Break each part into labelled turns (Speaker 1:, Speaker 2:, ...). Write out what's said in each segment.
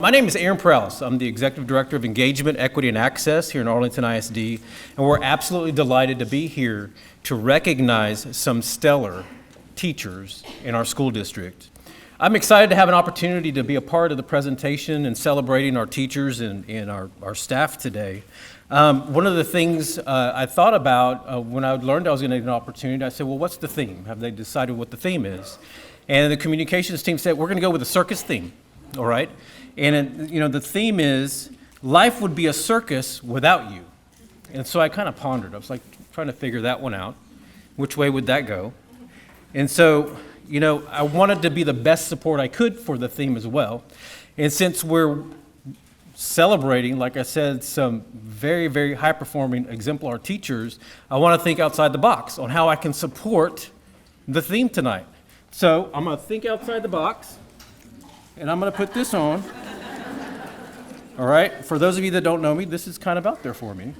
Speaker 1: My name is Perales. I'm the Executive Director of Engagement, Equity, and Access here in Arlington ISD, and we're absolutely delighted to be here to recognize some stellar teachers in our school district. I'm excited to have an opportunity to be a part of the presentation and celebrating our teachers and our staff today. One of the things I thought about when I learned I was going to get an opportunity, I said, well, what's the theme? Have they decided what the theme is? And the communications team said, we're going to go with a circus theme, all right? And the theme is, life would be a circus without you. And so I kind of pondered. I was like trying to figure that one out. Which way would that go? And so, I wanted to be the best support I could for the theme as well. And since we're celebrating, like I said, some very, very high-performing exemplar teachers, I want to think outside the box on how I can support the theme tonight. So I'm going to think outside the box, and I'm going to put this on. All right, for those of you that don't know me, this is kind of out there for me.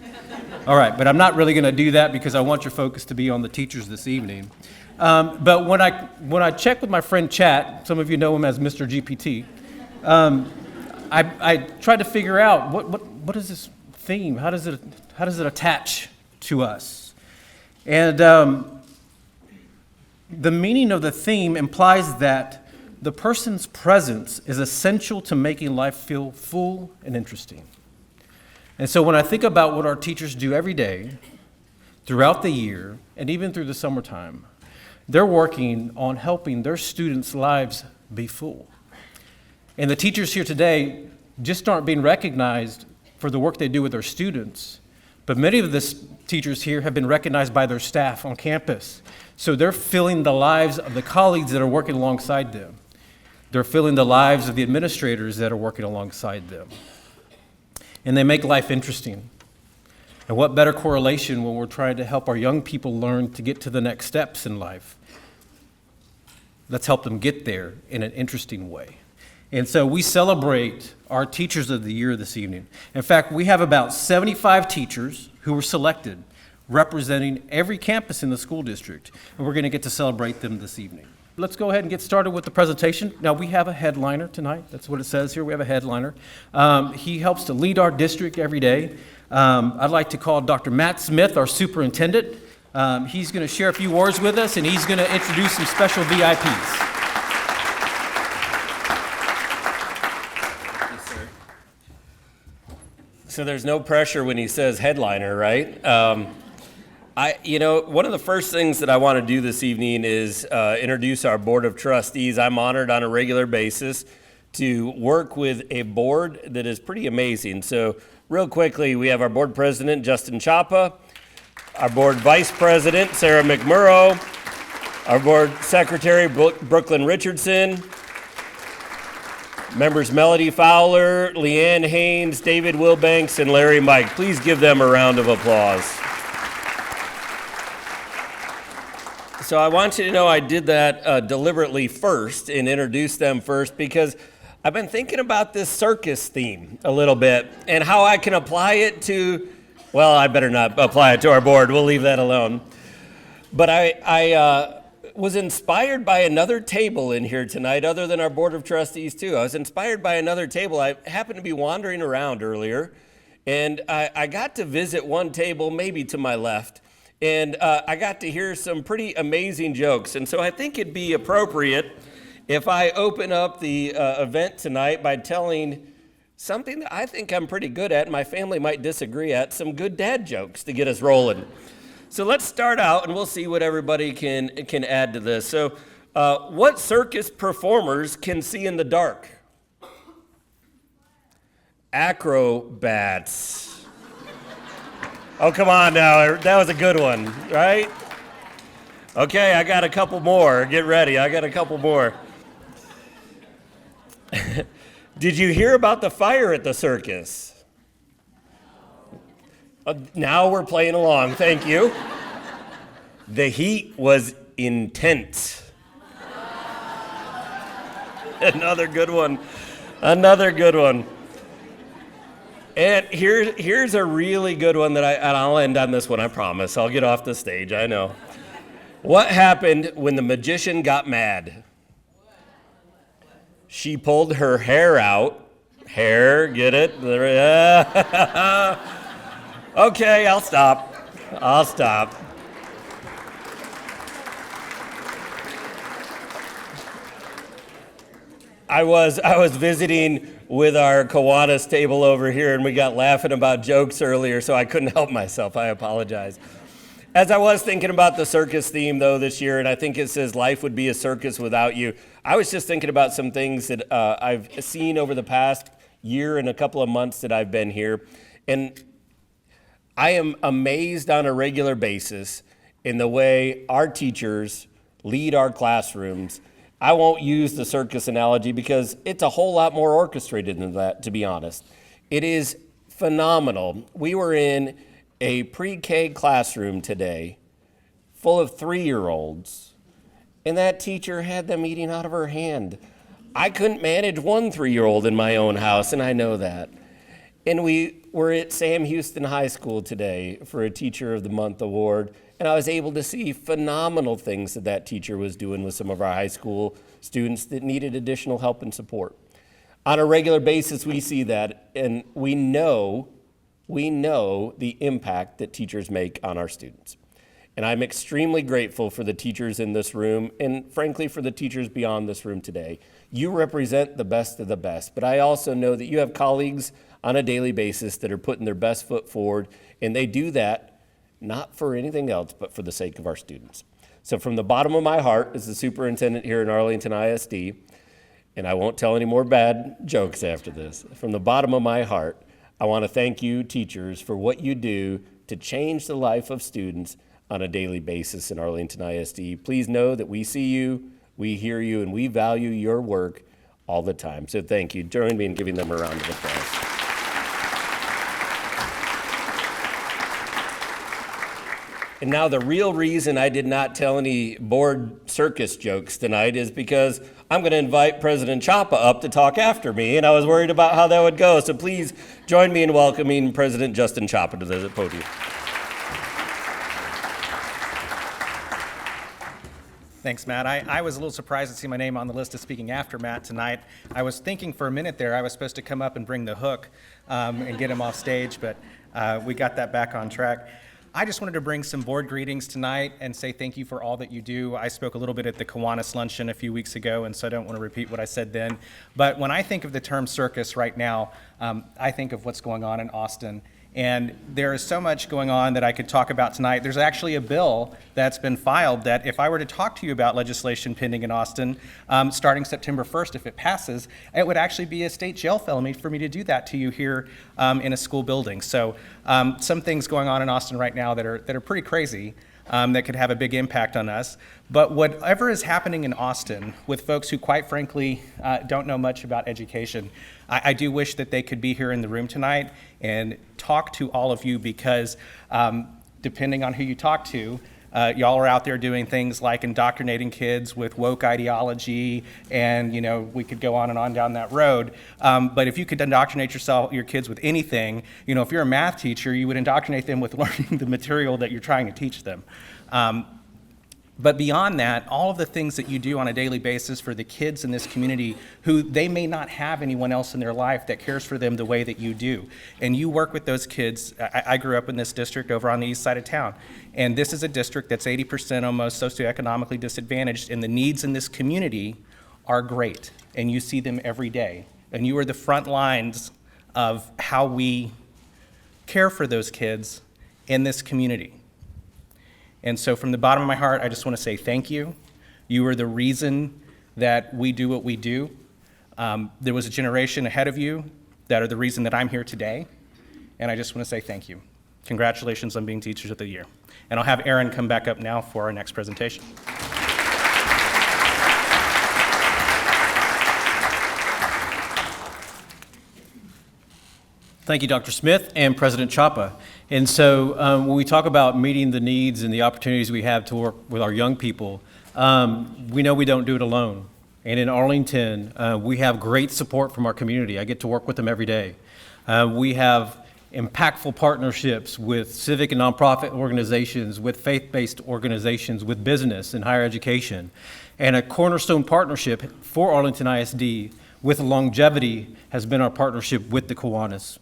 Speaker 1: All right, but I'm not really going to do that because I want your focus to be on the teachers this evening. But when I checked with my friend Chat, some of you know him as Mr. GPT, I tried to figure out what is this theme? How does it attach to us? And the meaning of the theme implies that the person's presence is essential to making life feel full and interesting. And so when I think about what our teachers do every day, throughout the year, and even through the summertime, they're working on helping their students' lives be full. And the teachers here today just aren't being recognized for the work they do with their students, but many of the teachers here have been recognized by their staff on campus. So they're filling the lives of the colleagues that are working alongside them. They're filling the lives of the administrators that are working alongside them. And they make life interesting. And what better correlation when we're trying to help our young people learn to get to the next steps in life? Let's help them get there in an interesting way. And so we celebrate our Teachers of the Year this evening. In fact, we have about 75 teachers who were selected representing every campus in the school district. And we're going to get to celebrate them this evening. Let's go ahead and get started with the presentation. Now, we have a headliner tonight. That's what it says here. We have a headliner. He helps to lead our district every day. I'd like to call Dr. Matt Smith, our superintendent. He's going to share a few words with us, and he's going to introduce some special VIPs.
Speaker 2: Yes, sir. So there's no pressure when he says headliner, right? One of the first things that I want to do this evening is introduce our Board of Trustees. I'm honored on a regular basis to work with a board that is pretty amazing. So real quickly, we have our Board President, Justin Chapa, our Board Vice President, Sarah McMurrow, our Board Secretary, Brooklyn Richardson, members Melody Fowler, Leanne Haynes, David Wilbanks, and Larry Mike. Please give them a round of applause. So I want you to know I did that deliberately first and introduced them first because I've been thinking about this circus theme a little bit and how I can apply it to, well, I better not apply it to our board. We'll leave that alone. But I was inspired by another table in here tonight other than our Board of Trustees too. I was inspired by another table. I happened to be wandering around earlier and I got to visit one table maybe to my left. And I got to hear some pretty amazing jokes. And so I think it'd be appropriate if I open up the event tonight by telling something that I think I'm pretty good at, and my family might disagree at, some good dad jokes to get us rolling. So let's start out, and we'll see what everybody can add to this. So what circus performers can see in the dark? Acrobats. Oh, come on now. That was a good one, right? Okay, I got a couple more. Get ready. I got a couple more. Did you hear about the fire at the circus? Now we're playing along. Thank you. The heat was intense. Another good one. Another good one. And here's a really good one and I'll end on this one, I promise. I'll get off the stage, I know. What happened when the magician got mad? She pulled her hair out Hair, get it? Okay, I'll stop. I was visiting with our Kiwanis table over here, and we got laughing about jokes earlier, so I couldn't help myself. I apologize. As I was thinking about the circus theme, though, this year, and I think it says life would be a circus without you, I was just thinking about some things that I've seen over the past year and a couple of months that I've been here, and I am amazed on a regular basis in the way our teachers lead our classrooms. I won't use the circus analogy because it's a whole lot more orchestrated than that, to be honest. It is phenomenal. We were in a pre-K classroom today full of 3-year-olds, and that teacher had them eating out of her hand. I couldn't manage one 3-year-old in my own house, and I know that. And we were at Sam Houston High School today for a Teacher of the Month award, and I was able to see phenomenal things that teacher was doing with some of our high school students that needed additional help and support. On a regular basis, we see that, and we know the impact that teachers make on our students. And I'm extremely grateful for the teachers in this room, and frankly, for the teachers beyond this room today. You represent the best of the best, but I also know that you have colleagues on a daily basis that are putting their best foot forward, and they do that not for anything else, but for the sake of our students. So from the bottom of my heart, as the superintendent here in Arlington ISD, and I won't tell any more bad jokes after this, from the bottom of my heart, I want to thank you, teachers, for what you do to change the life of students on a daily basis in Arlington ISD. Please know that we see you, we hear you, and we value your work all the time. So thank you. Join me in giving them a round of applause. And now the real reason I did not tell any board circus jokes tonight is because I'm going to invite President Chapa up to talk after me, and I was worried about how that would go. So please join me in welcoming President Justin Chapa to the podium.
Speaker 3: Thanks, Matt. I was a little surprised to see my name on the list of speaking after Matt tonight. I was thinking for a minute there I was supposed to come up and bring the hook and get him off stage, but we got that back on track. I just wanted to bring some board greetings tonight and say thank you for all that you do. I spoke a little bit at the Kiwanis luncheon a few weeks ago, and so I don't want to repeat what I said then. But when I think of the term circus right now, I think of what's going on in Austin. And there is so much going on that I could talk about tonight. There's actually a bill that's been filed that if I were to talk to you about legislation pending in Austin, starting September 1st, if it passes, it would actually be a state jail felony for me to do that to you here in a school building. So some things going on in Austin right now that are pretty crazy. That could have a big impact on us. But whatever is happening in Austin with folks who quite frankly don't know much about education, I do wish that they could be here in the room tonight and talk to all of you because depending on who you talk to, y'all are out there doing things like indoctrinating kids with woke ideology, and we could go on and on down that road. But if you could indoctrinate your kids with anything, if you're a math teacher, you would indoctrinate them with learning the material that you're trying to teach them. But beyond that, all of the things that you do on a daily basis for the kids in this community who they may not have anyone else in their life that cares for them the way that you do. And you work with those kids. I grew up in this district over on the east side of town. And this is a district that's 80% almost socioeconomically disadvantaged, and the needs in this community are great. And you see them every day. And you are the front lines of how we care for those kids in this community. And so from the bottom of my heart, I just want to say thank you. You are the reason that we do what we do. There was a generation ahead of you that are the reason that I'm here today. And I just want to say thank you. Congratulations on being Teachers of the Year. And I'll have Aaron come back up now for our next presentation.
Speaker 1: Thank you, Dr. Smith and President Chapa. And so when we talk about meeting the needs and the opportunities we have to work with our young people, we know we don't do it alone. And in Arlington, we have great support from our community. I get to work with them every day. We have impactful partnerships with civic and nonprofit organizations, with faith-based organizations, with business and higher education, and a cornerstone partnership for Arlington ISD with longevity has been our partnership with the Kiwanis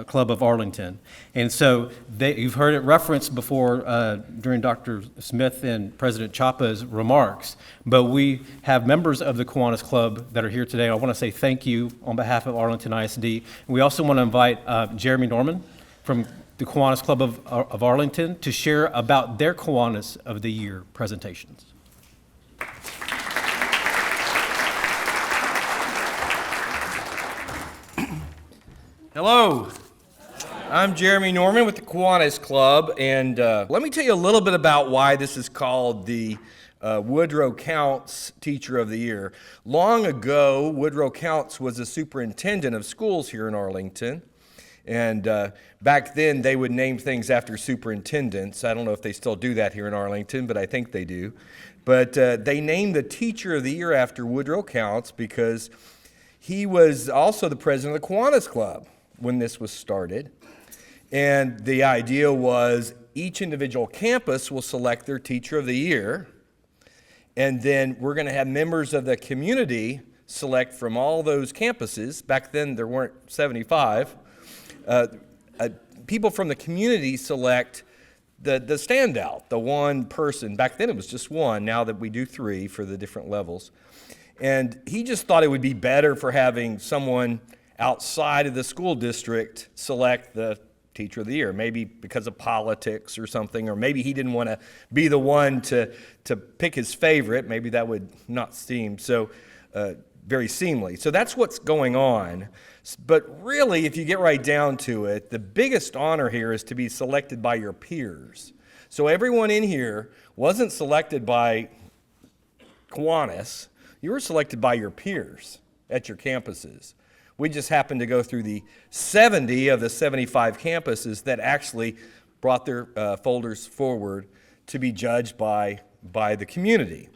Speaker 1: Club of Arlington. And so you've heard it referenced before during Dr. Smith and President Chapa's remarks, but we have members of the Kiwanis Club that are here today. I want to say thank you on behalf of Arlington ISD. We also want to invite Jeremy Norman from the Kiwanis Club of Arlington to share about their Kiwanis of the Year presentations.
Speaker 4: Hello, I'm Jeremy Norman with the Kiwanis Club, and let me tell you a little bit about why this is called the Woodrow Counts Teacher of the Year. Long ago, Woodrow Counts was a superintendent of schools here in Arlington, and back then they would name things after superintendents. I don't know if they still do that here in Arlington, but I think they do. But they named the Teacher of the Year after Woodrow Counts because he was also the president of the Kiwanis Club when this was started. And the idea was each individual campus will select their Teacher of the Year, and then we're going to have members of the community select from all those campuses. Back then there weren't 75. People from the community select the standout, the one person. Back then it was just one, now that we do 3 for the different levels. And he just thought it would be better for having someone outside of the school district select the Teacher of the Year, maybe because of politics or something, or maybe he didn't want to be the one to pick his favorite. Maybe that would not seem so very seemly. So that's what's going on. But really, if you get right down to it, the biggest honor here is to be selected by your peers. So everyone in here wasn't selected by Kiwanis. You were selected by your peers at your campuses. We just happened to go through the 70 of the 75 campuses that actually brought their folders forward to be judged by the community.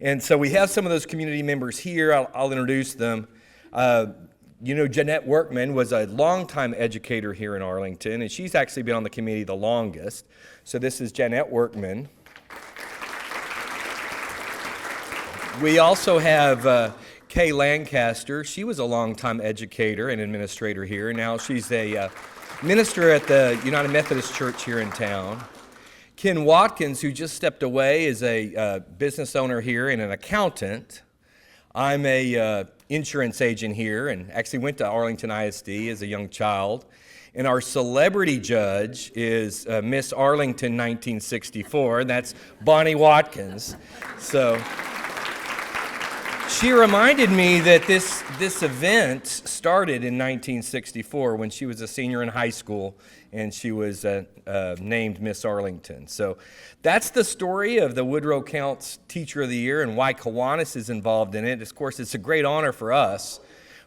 Speaker 4: And so we have some of those community members here. I'll introduce them. You know, Jeanette Workman was a longtime educator here in Arlington, and she's actually been on the committee the longest. So this is Jeanette Workman. We also have Kay Lancaster. She was a longtime educator and administrator here. Now she's a minister at the United Methodist Church here in town. Ken Watkins, who just stepped away, is a business owner here and an accountant. I'm a insurance agent here and actually went to Arlington ISD as a young child. And our celebrity judge is Miss Arlington 1964, and that's Bonnie Watkins. So she reminded me that this event started in 1964 when she was a senior in high school and she was named Miss Arlington. So that's the story of the Woodrow Counts Teacher of the Year and why Kiwanis is involved in it. Of course, it's a great honor for us,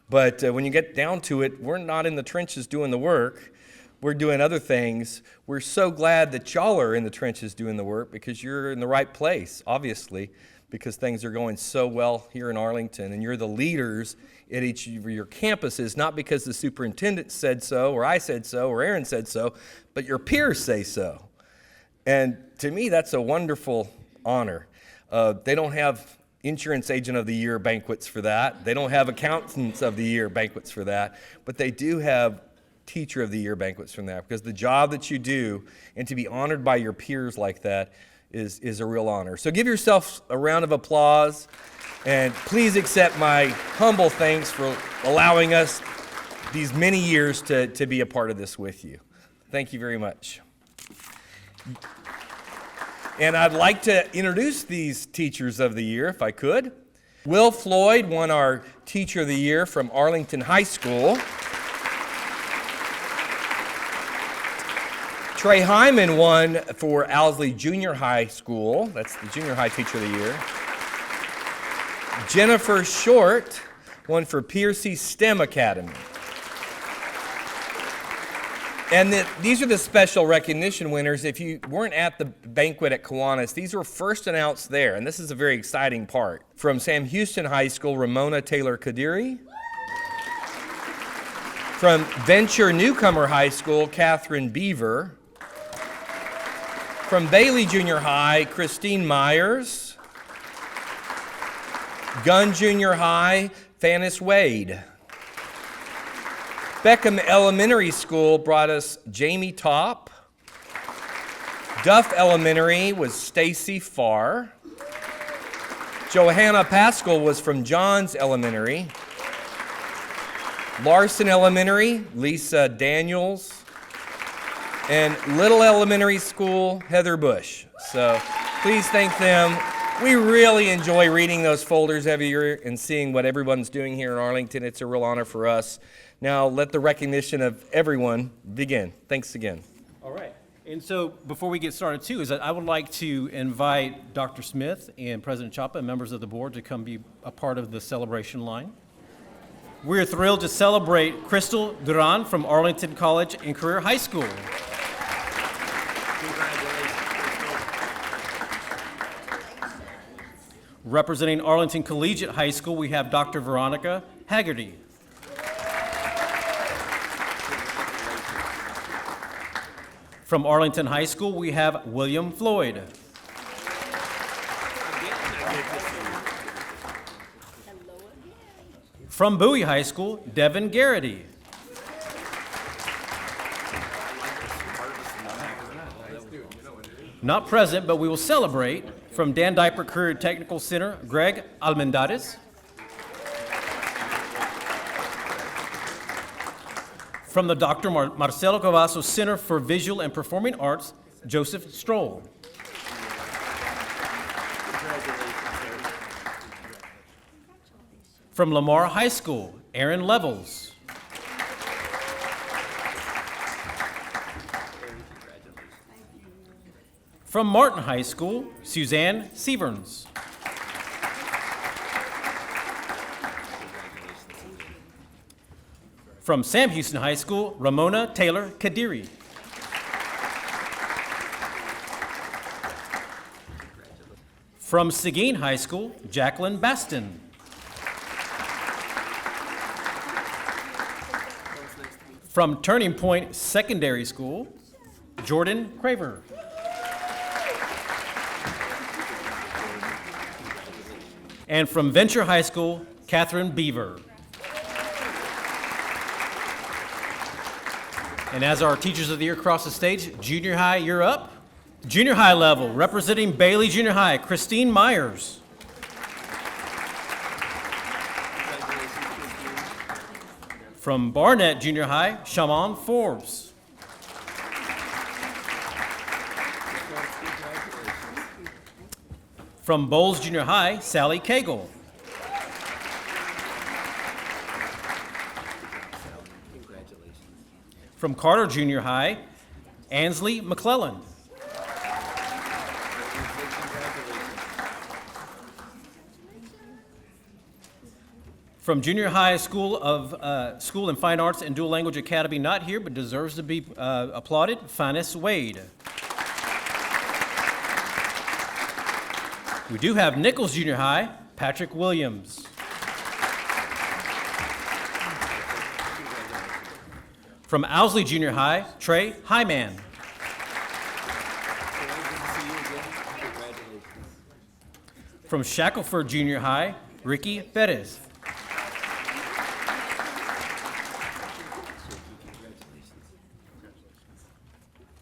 Speaker 4: but when you get down to it, we're not in the trenches doing the work. We're doing other things. We're so glad that y'all are in the trenches doing the work because you're in the right place, obviously, because things are going so well here in Arlington, and you're the leaders at each of your campuses, not because the superintendent said so, or I said so, or Aaron said so, but your peers say so. And to me, that's a wonderful honor. They don't have Insurance Agent of the Year banquets for that. They don't have Accountants of the Year banquets for that, but they do have Teacher of the Year banquets from that, because the job that you do, and to be honored by your peers like that, is a real honor. So give yourself a round of applause, and please accept my humble thanks for allowing us these many years to be a part of this with you. Thank you very much. And I'd like to introduce these Teachers of the Year, if I could. Will Floyd won our Teacher of the Year from Arlington High School. Trey Hyman won for Owsley Junior High School. That's the Junior High Teacher of the Year. Jennifer Short won for Piercy STEM Academy. And these are the special recognition winners. If you weren't at the banquet at Kiwanis, these were first announced there, and this is a very exciting part. From Sam Houston High School, Ramona Taylor Kadiri. From Venture Newcomer High School, Catherine Beaver. From Bailey Junior High, Christine Myers. Gunn Junior High, Fannis Wade. Beckham Elementary School brought us Jamie Top. Duff Elementary was Stacy Farr. Johanna Pascal was from Johns Elementary. Larson Elementary, Lisa Daniels. And Little Elementary School, Heather Bush. So please thank them. We really enjoy reading those folders every year and seeing what everyone's doing here in Arlington. It's a real honor for us. Now let the recognition of everyone begin. Thanks again.
Speaker 1: All right. And so before we get started too, is that I would like to invite Dr. Smith and President Chapa and members of the board to come be a part of the celebration line. We're thrilled to celebrate Crystal Duran from Arlington College and Career High School. Representing Arlington Collegiate High School, we have Dr. Veronica Haggerty. From Arlington High School, we have William Floyd. From Bowie High School, Devin Garrity. Not present, but we will celebrate. From Dan Diaper Career Technical Center, Greg Almendares. From the Dr. Marcelo Cavazos Center for Visual and Performing Arts, Joseph Stroll. From Lamar High School, Aaron Levels. From Martin High School, Suzanne Severns. From Sam Houston High School, Ramona Taylor Kadiri. From Seguin High School, Jacqueline Baston. From Turning Point Secondary School, Jordan Craver. And from Venture High School, Catherine Beaver. And as our Teachers of the Year cross the stage, junior high, you're up. Junior high level, representing Bailey Junior High, Christine Myers. From Barnett Junior High, Shaman Forbes. From Bowles Junior High, Sally Cagle. From Carter Junior High, Ansley McClellan. From Junior High School of School and Fine Arts and Dual Language Academy, not here, but deserves to be applauded, Fannis Wade. We do have Nichols Junior High, Patrick Williams. From Owsley Junior High, Trey Hyman. From Shackelford Junior High, Ricky Perez.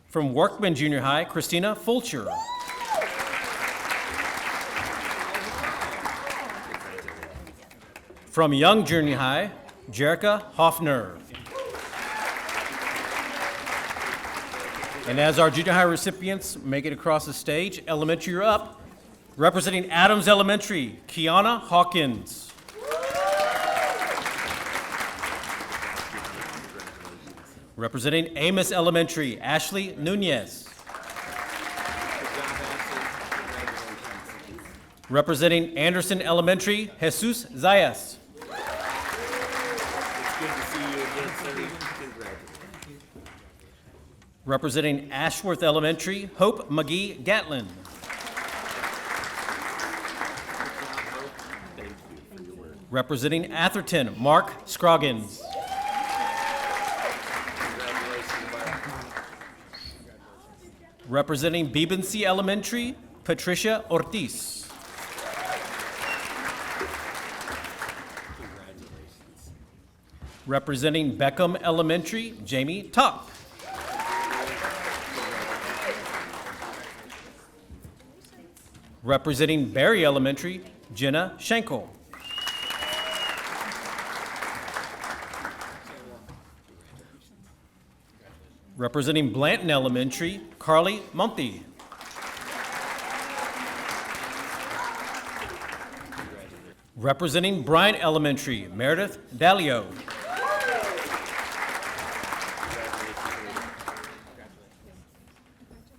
Speaker 1: From Workman Junior High, Christina Fulcher. From Young Junior High, Jerica Hoffner. And as our junior high recipients make it across the stage, elementary, you're up. Representing Adams Elementary, Kiana Hawkins. Representing Amos Elementary, Ashley Nunez. Representing Anderson Elementary, Jesus Zayas. Representing Ashworth Elementary, Hope McGee Gatlin. Representing Atherton, Mark Scroggins. Representing Bebency Elementary, Patricia Ortiz. Representing Beckham Elementary, Jamie Top. Representing Berry Elementary, Jenna Schenkel. Representing Blanton Elementary, Carly Monty. Representing Bryant Elementary, Meredith Dalio.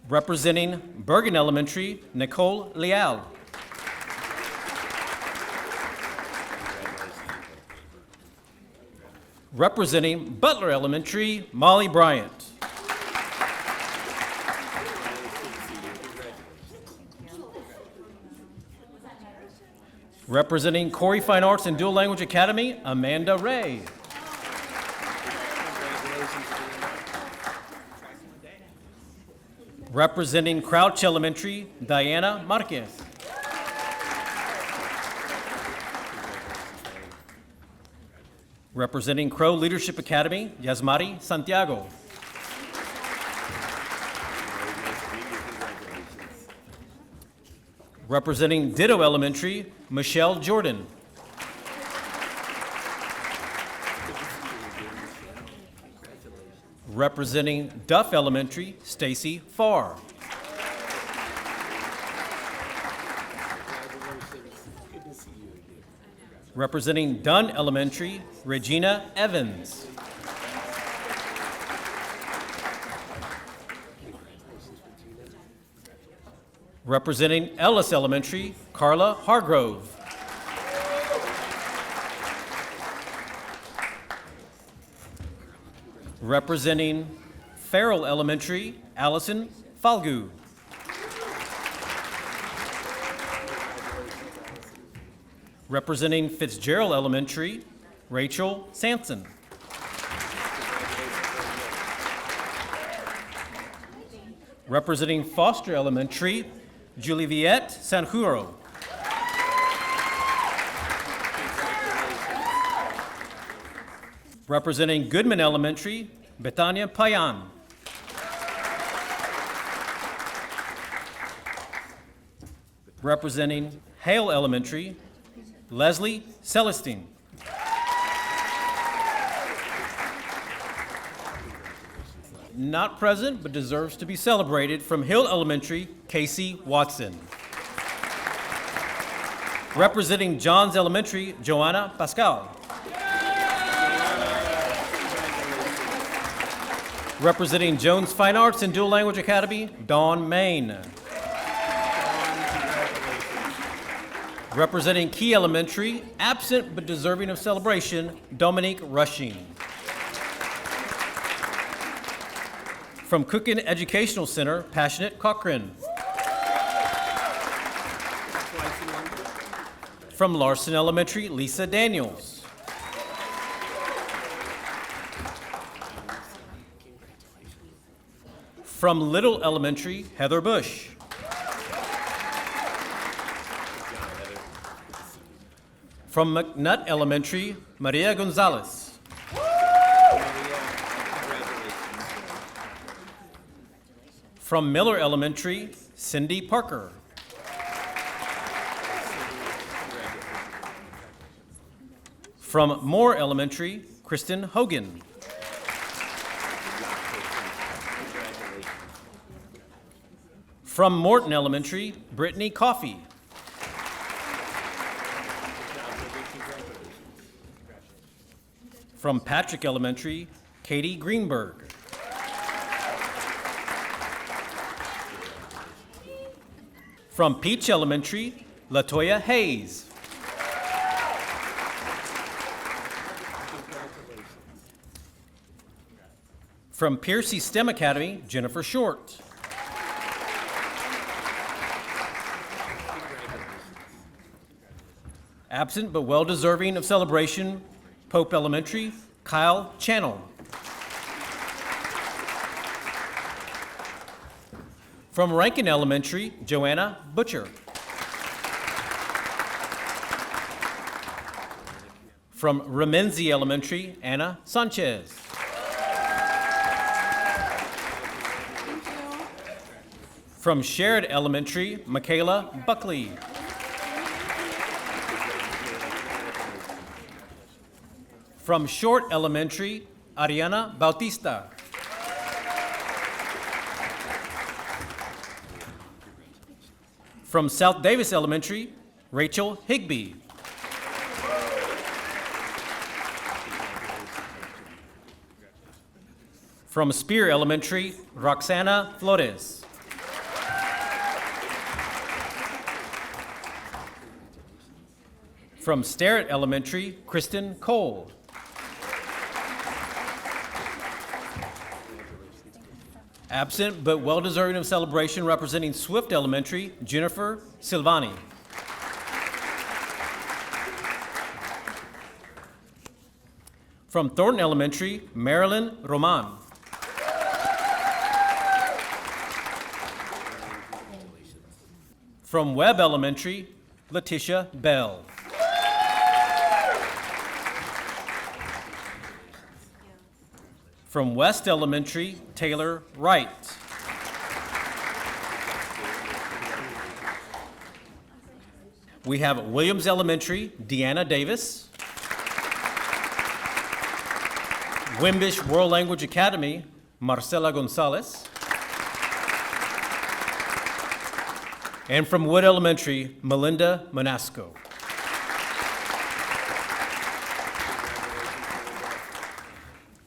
Speaker 1: Representing Bergen Elementary, Nicole Leal. Representing Butler Elementary, Molly Bryant. Representing Corey Fine Arts and Dual Language Academy, Amanda Ray. Representing Crouch Elementary, Diana Marquez. Representing Crow Leadership Academy, Yasmari Santiago. Representing Ditto Elementary, Michelle Jordan. Representing Duff Elementary, Stacy Farr. Representing Dunn Elementary, Regina Evans. Representing Ellis Elementary, Carla Hargrove. Representing Farrell Elementary, Allison Falgu. Representing Fitzgerald Elementary, Rachel Sampson. Representing Foster Elementary, Juliette Sanjuro. Representing Goodman Elementary, Betania Payan. Representing Hale Elementary, Leslie Celestine. Not present, but deserves to be celebrated, from Hill Elementary, Casey Watson. Representing Johns Elementary, Joanna Pascal. Representing Jones Fine Arts and Dual Language Academy, Dawn Main. Representing Key Elementary, absent but deserving of celebration, Dominique Rushing. From Cookin Educational Center, Passionate Cochran. From Larson Elementary, Lisa Daniels. From Little Elementary, Heather Bush. From McNutt Elementary, Maria Gonzalez. From Miller Elementary, Cindy Parker. From Moore Elementary, Kristen Hogan. From Morton Elementary, Brittany Coffey. From Patrick Elementary, Katie Greenberg. From Peach Elementary, Latoya Hayes. From Piercy STEM Academy, Jennifer Short. Absent but well-deserving of celebration, Pope Elementary, Kyle Channel. From Rankin Elementary, Joanna Butcher. From Remenzi Elementary, Anna Sanchez. From Sherrod Elementary, Michaela Buckley. From Short Elementary, Ariana Bautista. From South Davis Elementary, Rachel Higbee. From Spear Elementary, Roxana Flores. From Sterrett Elementary, Kristen Cole. Absent but well-deserving of celebration, representing Swift Elementary, Jennifer Silvani. From Thornton Elementary, Marilyn Roman. From Webb Elementary, Letitia Bell. From West Elementary, Taylor Wright. We have Williams Elementary, Deanna Davis. Wimbish World Language Academy, Marcela Gonzalez. And from Wood Elementary, Melinda Monasco.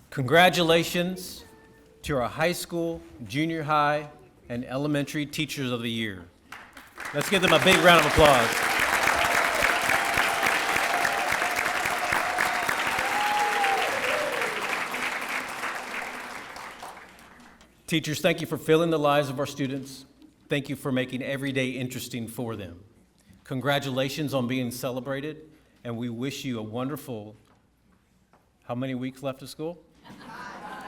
Speaker 1: Congratulations to our high school, junior high, and elementary teachers of the year. Let's give them a big round of applause. Teachers, thank you for filling the lives of our students. Thank you for making every day interesting for them. Congratulations on being celebrated, and we wish you a wonderful, how many weeks left of school?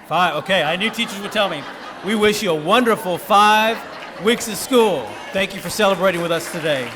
Speaker 1: 5. Okay, I knew teachers would tell me. We wish you a wonderful 5 weeks of school. Thank you for celebrating with us today.